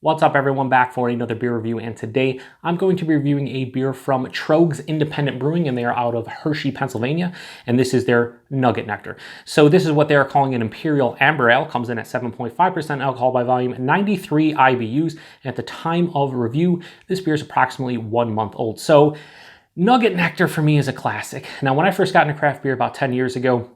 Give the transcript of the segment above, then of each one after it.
What's up everyone, back for another beer review, and today I'm going to be reviewing a beer from Tröegs Independent Brewing, and they are out of Hershey, Pennsylvania, and this is their Nugget Nectar. So this is what they are calling an Imperial Amber Ale, comes in at 7.5% alcohol by volume, 93 IBUs, and at the time of review, this beer is approximately 1 month old. So Nugget Nectar for me is a classic. Now when I first got into craft beer about 10 years ago,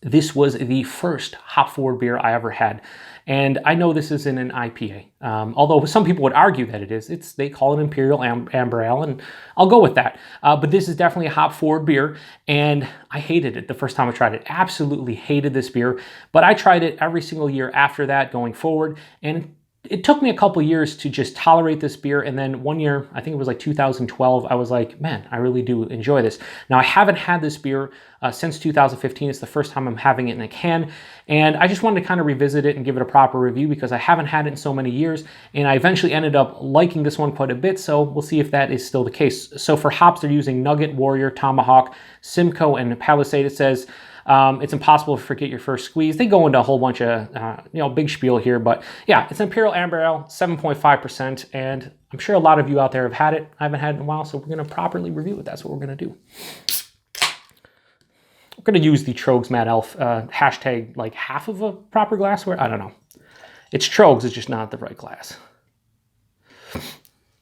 this was the first hop-forward beer I ever had. And I know this isn't an IPA, although some people would argue that it is. They call it Imperial Amber Ale, and I'll go with that. But this is definitely a hop-forward beer, and I hated it the first time I tried it. Absolutely hated this beer, but I tried it every single year after that going forward, and it took me a couple years to just tolerate this beer, and then one year, I think it was like 2012, I was like, man, I really do enjoy this. Now, I haven't had this beer since 2015. It's the first time I'm having it in a can, and I just wanted to kind of revisit it and give it a proper review because I haven't had it in so many years, and I eventually ended up liking this one quite a bit, so we'll see if that is still the case. So for hops, they're using Nugget, Warrior, Tomahawk, Simcoe, and Palisade. It says it's impossible to forget your first squeeze. They go into a whole bunch of, big spiel here, but yeah, it's Imperial Amber Ale, 7.5%, and I'm sure a lot of you out there have had it. I haven't had it in a while, so we're going to properly review it. That's what we're going to do. We're going to use the Tröegs Mad Elf hashtag, like half of a proper glassware. I don't know. It's Tröegs, it's just not the right glass.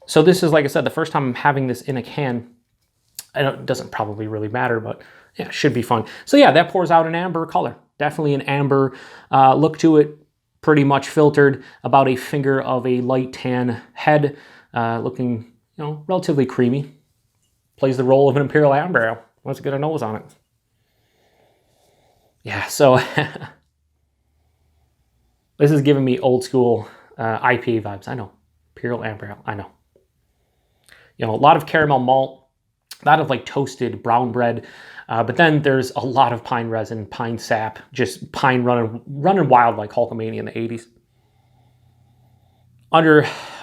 So this is, like I said, the first time I'm having this in a can. I know it doesn't probably really matter, but yeah, it should be fun. So yeah, that pours out an amber color. Definitely an amber look to it. Pretty much filtered. About a finger of a light tan head. Looking, relatively creamy. Plays the role of an Imperial Amber Ale. Let's get a nose on it. Yeah, so this is giving me old school IPA vibes. I know. Imperial Amber Ale. I know. A lot of caramel malt. A lot of like toasted brown bread. But then there's a lot of pine resin, pine sap, just pine running wild like Hulkamania in the 80s.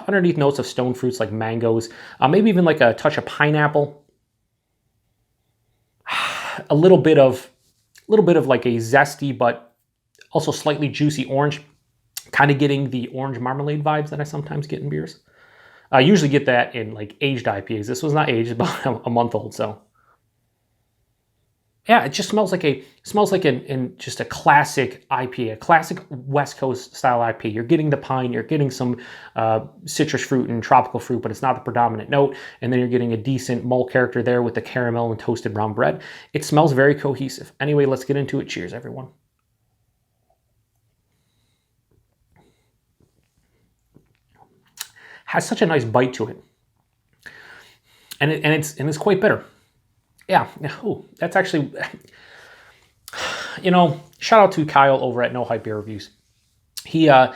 Underneath notes of stone fruits like mangoes, maybe even like a touch of pineapple. A little bit of like a zesty but also slightly juicy orange, kind of getting the orange marmalade vibes that I sometimes get in beers. I usually get that in like aged IPAs. This was not aged, about a month old, so. Yeah, it just smells like just a classic IPA, a classic West Coast style IPA. You're getting the pine, you're getting some citrus fruit and tropical fruit, but it's not the predominant note. And then you're getting a decent malt character there with the caramel and toasted brown bread. It smells very cohesive. Anyway, let's get into it. Cheers, everyone. Has such a nice bite to it, and it's quite bitter. Yeah, ooh, that's actually, shout out to Kyle over at No Hype Beer Reviews. He, over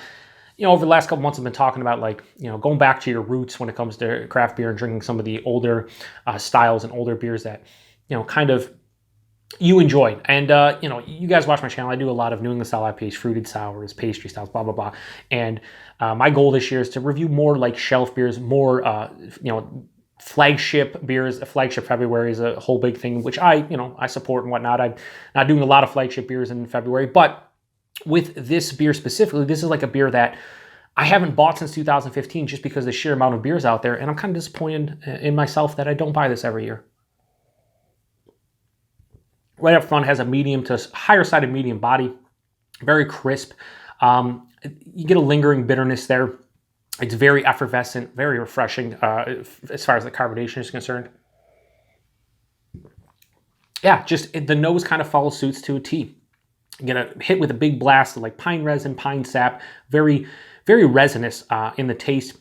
the last couple months, I've been talking about going back to your roots when it comes to craft beer and drinking some of the older styles and older beers that, kind of you enjoyed. And, you guys watch my channel. I do a lot of New England style IPAs, fruited sours, pastry styles, blah, blah, blah. And my goal this year is to review more like shelf beers, more, flagship beers. Flagship February is a whole big thing, which I support and whatnot. I'm not doing a lot of flagship beers in February, but with this beer specifically, this is like a beer that I haven't bought since 2015 just because of the sheer amount of beers out there, and I'm kind of disappointed in myself that I don't buy this every year. Right up front, has a medium to higher side of medium body, very crisp. You get a lingering bitterness there. It's very effervescent, very refreshing as far as the carbonation is concerned. Yeah, just the nose kind of follows suits to a T. You get a hit with a big blast of like pine resin, pine sap, very, very resinous in the taste.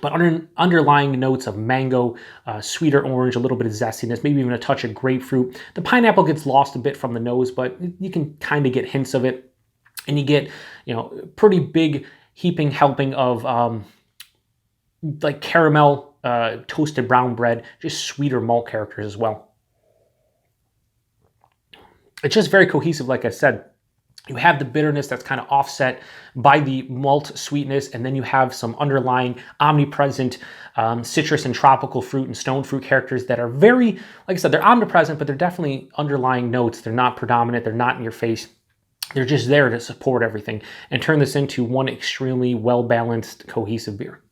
But underlying notes of mango, sweeter orange, a little bit of zestiness, maybe even a touch of grapefruit. The pineapple gets lost a bit from the nose, but you can kind of get hints of it. And you get, pretty big heaping helping of like caramel, toasted brown bread, just sweeter malt characters as well. It's just very cohesive, like I said. You have the bitterness that's kind of offset by the malt sweetness, and then you have some underlying omnipresent citrus and tropical fruit and stone fruit characters that are very, like I said, they're omnipresent, but they're definitely underlying notes. They're not predominant. They're not in your face. They're just there to support everything and turn this into one extremely well-balanced, cohesive beer.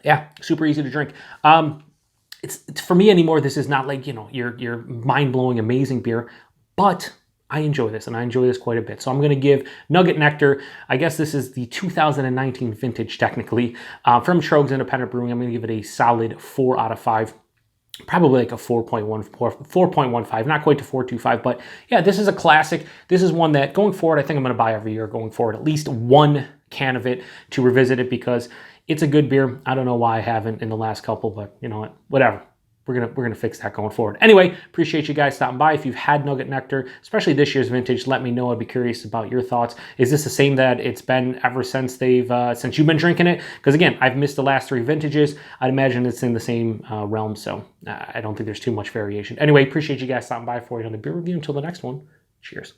Yeah, super easy to drink. It's for me anymore. This is not like, you know, your mind-blowing, amazing beer, but I enjoy this, and I enjoy this quite a bit. So I'm going to give Nugget Nectar, I guess this is the 2019 vintage technically, from Tröegs Independent Brewing. I'm going to give it a solid 4 out of 5. Probably like a 4.15, not quite to 4.25, but yeah, this is a classic. This is one that going forward, I think I'm going to buy every year going forward, at least one can of it to revisit it, because it's a good beer. I don't know why I haven't in the last couple, but you know what, whatever. We're gonna fix that going forward. Anyway, appreciate you guys stopping by. If you've had Nugget Nectar, especially this year's vintage, let me know. I'd be curious about your thoughts. Is this the same that it's been ever since since you've been drinking it? Because again, I've missed the last 3 vintages. I'd imagine it's in the same realm, so I don't think there's too much variation. Anyway, appreciate you guys stopping by for another beer review. Until the next one, cheers.